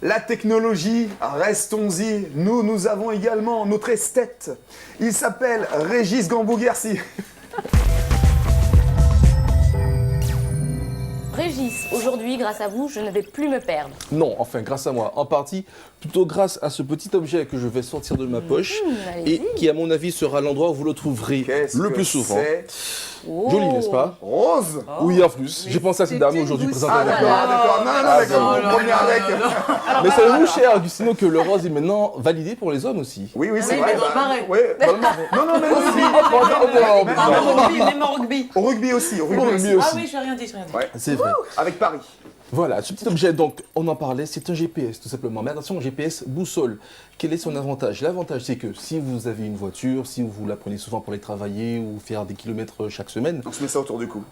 La technologie, restons-y. Nous avons également notre esthète. Il s'appelle Régis Gambou-Guercy. Régis, aujourd'hui, grâce à vous, je ne vais plus me perdre. Non, enfin, grâce à moi. En partie, plutôt grâce à ce petit objet que je vais sortir de ma poche et qui, à mon avis, sera l'endroit où vous le trouverez le plus souvent. Joli, n'est-ce pas? Rose. Oui, en plus. J'ai pensé à cette dame aujourd'hui présentée. Ah, d'accord. Non, d'accord. Vous prenez avec. Mais savez-vous, cher Agustino, que le rose est maintenant validé pour les hommes aussi? Oui, c'est vrai. Ouais. Non, mais Même au rugby. au rugby aussi. Au rugby aussi. Ah oui, je n'ai rien dit. Ouais. C'est vrai. Avec Paris. Voilà, ce petit objet, donc, on en parlait, c'est un GPS, tout simplement. Mais attention, GPS boussole. Quel est son avantage? L'avantage, c'est que si vous avez une voiture, si vous la prenez souvent pour aller travailler ou faire des kilomètres chaque semaine... On se met ça autour du cou.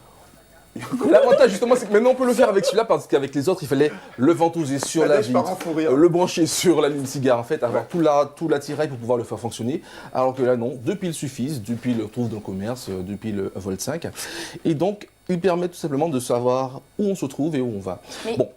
L'avantage, justement, c'est que maintenant, on peut le faire avec celui-là, parce qu'avec les autres, il fallait le ventouser sur la vitre, le brancher sur la ligne cigare, en fait, avoir tout l'attirail pour pouvoir le faire fonctionner. Alors que là, non, deux piles suffisent, deux piles trouvent dans le commerce, deux piles Volt 5. Et donc, il permet tout simplement de savoir où on se trouve et où on va.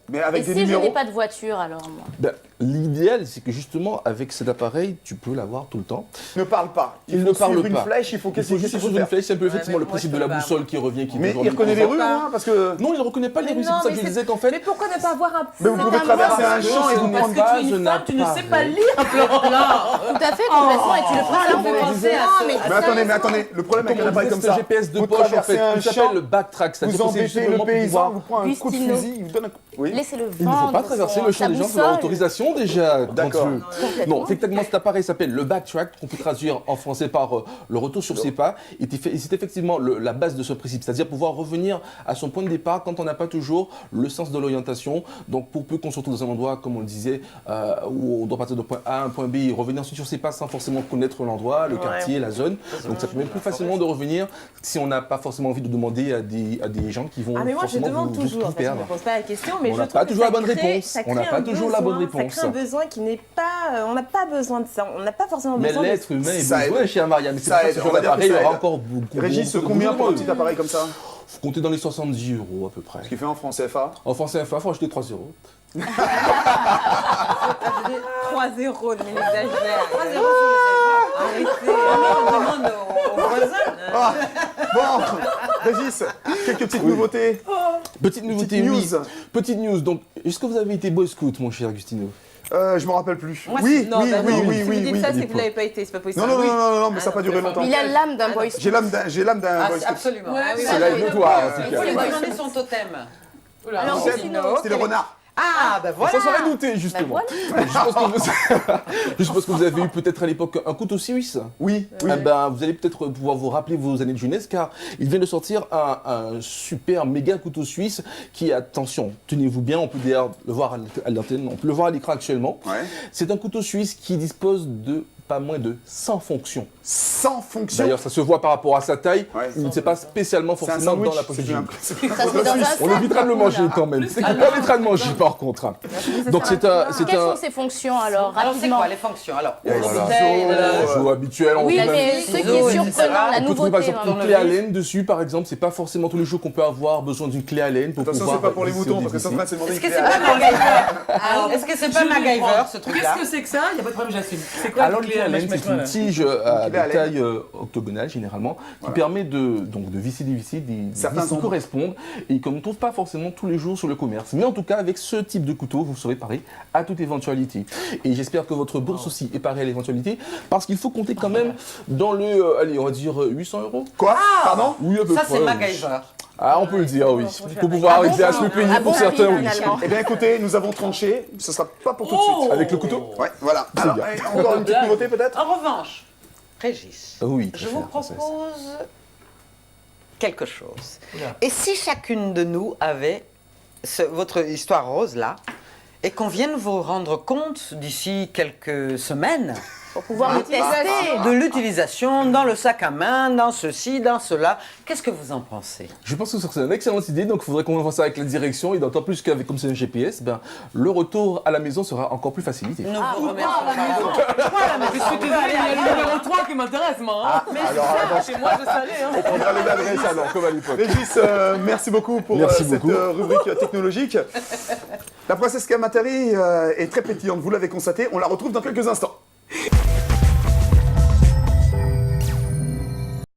Mais avec des si numéros. je n'ai pas de voiture, alors moi L'idéal, c'est que justement, avec cet appareil, tu peux l'avoir tout le temps. Ne parle pas. Il ne parle suivre pas. Une flèche, il faut Il faut juste suivre une flèche, c'est un peu effectivement le principe de la boussole qui revient. Mais il reconnaît les rues, hein, parce que... Non, il ne reconnaît pas les rues, c'est pour ça que je disais qu'en fait... Mais pourquoi ne pas avoir un Mais vous pouvez traverser un champ et vous Parce prendre que tu es une femme, tu ne sais pas lire un plan. tout à fait, complètement, et tu le prends Mais attendez, le problème avec un appareil comme ça, GPS de vous poche, en traversez fait, un il champ, s'appelle le backtrack. vous embêtez le paysan, vous prenez un coup de Gustino. fusil, il vous donne un... Oui. Laissez-le Il ne faut pas vendre traverser le champ des gens sans leur autorisation déjà. D'accord. Non, effectivement, cet appareil s'appelle le backtrack, qu'on peut traduire en français par le retour sur ses pas. Et c'est effectivement la base de ce principe, c'est-à-dire pouvoir revenir à son point de départ quand on n'a pas toujours le sens de l'orientation. Donc, pour peu qu'on se retrouve dans un endroit, comme on le disait, où on doit partir de point A à un point B et revenir ensuite sur ses pas sans forcément connaître l'endroit, le quartier, la zone. Donc, ça permet plus facilement de revenir si on n'a pas forcément envie de demander à des gens qui vont Ah mais moi je demande toujours, parce que je ne me pose pas la question, mais on je n'a trouve pas que toujours ça la bonne crée- réponse. ça On n'a crée pas un toujours la bonne besoin, réponse. Ça crée un besoin qui n'est pas... on n'a pas besoin de ça, on n'a pas forcément Mais besoin de... l'être humain est Ça besoin, aide. chère Maria. Mais c'est Ça pas aide, ce on genre va dire que d'appareil, il y ça aura aide. encore beaucoup. Régis, beaucoup combien pour un de- petit appareil comme ça? Faut compter dans les 70 € à peu près. Ce qui fait en francs CFA. En français CFA, il faut acheter 3 €. 3-0, mais il exagère. 3-0 sur le Arrêtez, on demande aux voisins. Ah, bon, Régis, quelques petites nouveautés. Petite nouveauté, Petite oui. news. Petite news. Donc, est-ce que vous avez été Boy Scout, mon cher Agustino? Je me rappelle plus. Moi, Oui, non, bah non, oui. Si vous dites ça, c'est que vous l'avez pas été, c'est pas possible. Non, mais ça n'a pas duré longtemps. Il a l'âme d'un boy scout. J'ai l'âme d'un boy scout. Absolument. C'est la notoire, en tout Il faut lui cas. demander son totem. Alors, C'était Gustino, le renard. Ah, bah voilà. Ça serait douté, justement. Je suppose que vous avez eu peut-être à l'époque un couteau suisse. Oui. Eh ben, vous allez peut-être pouvoir vous rappeler vos années de jeunesse, car il vient de sortir un super méga couteau suisse qui, attention, tenez-vous bien, on peut d'ailleurs le voir à l'antenne, on peut le voir à l'écran actuellement. Ouais. C'est un couteau suisse qui dispose de pas moins de 100 fonctions. 100 fonctions. D'ailleurs, ça se voit par rapport à sa taille, Ouais. il ne sait pas spécialement C'est un forcément sandwich. dans la c'est poche bien. jean. ça se met dans un sac. On évitera de le manger quand même. C'est qu'on permettra de manger par contre. Donc c'est un... Quelles sont ses fonctions alors, Alors, c'est rapidement? quoi les fonctions? Alors, Jeu habituel, on Oui, peut même- mais ce qui est surprenant, la On peut trouver par nouveauté. exemple une vraiment. clé Allen dessus, par exemple. C'est pas forcément tous les jours qu'on peut avoir besoin d'une clé Allen pour Attention, pouvoir. c'est pas pour les visser moutons, ou parce que ça dévisser. c'est demandé. est-ce que c'est pas MacGyver? Est-ce que c'est pas MacGyver ce truc-là? Qu'est-ce que c'est que ça? Il n'y a pas de problème, j'assume. C'est quoi Alors le le clé clé à Allen, c'est une tige à Clé Allen. taille octogonale généralement, qui permet de visser des vis Certains qui sont- correspondent et qu'on ne trouve pas forcément tous les jours sur le commerce. Mais en tout cas, avec ce type de couteau, vous serez paré à toute éventualité. Et j'espère que votre bourse aussi est parée à l'éventualité, parce qu'il faut compter quand même dans le, allez, on va dire 800 €. Quoi? Pardon? Oui, à peu Ça, près, c'est oui. MacGyver. Ah, on peut le dire, oui. Pour pouvoir arriver à se le payer Ah pour bon, certains, oui. finalement. Eh bien écoutez, nous avons tranché, ce sera pas pour tout de suite. Avec le couteau? Ouais, voilà. Alors, bien. encore une petite nouveauté peut-être? En revanche, Régis, Oui. je vous Française. propose quelque chose. Et si chacune de nous avait votre histoire rose là, et qu'on vienne vous rendre compte d'ici quelques semaines Pour pouvoir le tester. de l'utilisation dans le sac à main, dans ceci, dans cela, qu'est-ce que vous en pensez? Je pense que c'est une excellente idée, donc il faudrait qu'on fasse ça avec la direction, et d'autant plus qu'avec comme c'est un GPS, ben, le retour à la maison sera encore plus facilité. Nous vous remercions. Je suis désolé, il y a le numéro 3 qui m'intéresse, moi. Hein. Mais chez moi, je savais. Hein. On prendra les adresses alors, comme à l'époque. Régis, merci beaucoup pour Merci cette beaucoup. rubrique technologique. La princesse Kamatari est très pétillante, vous l'avez constaté. On la retrouve dans quelques instants.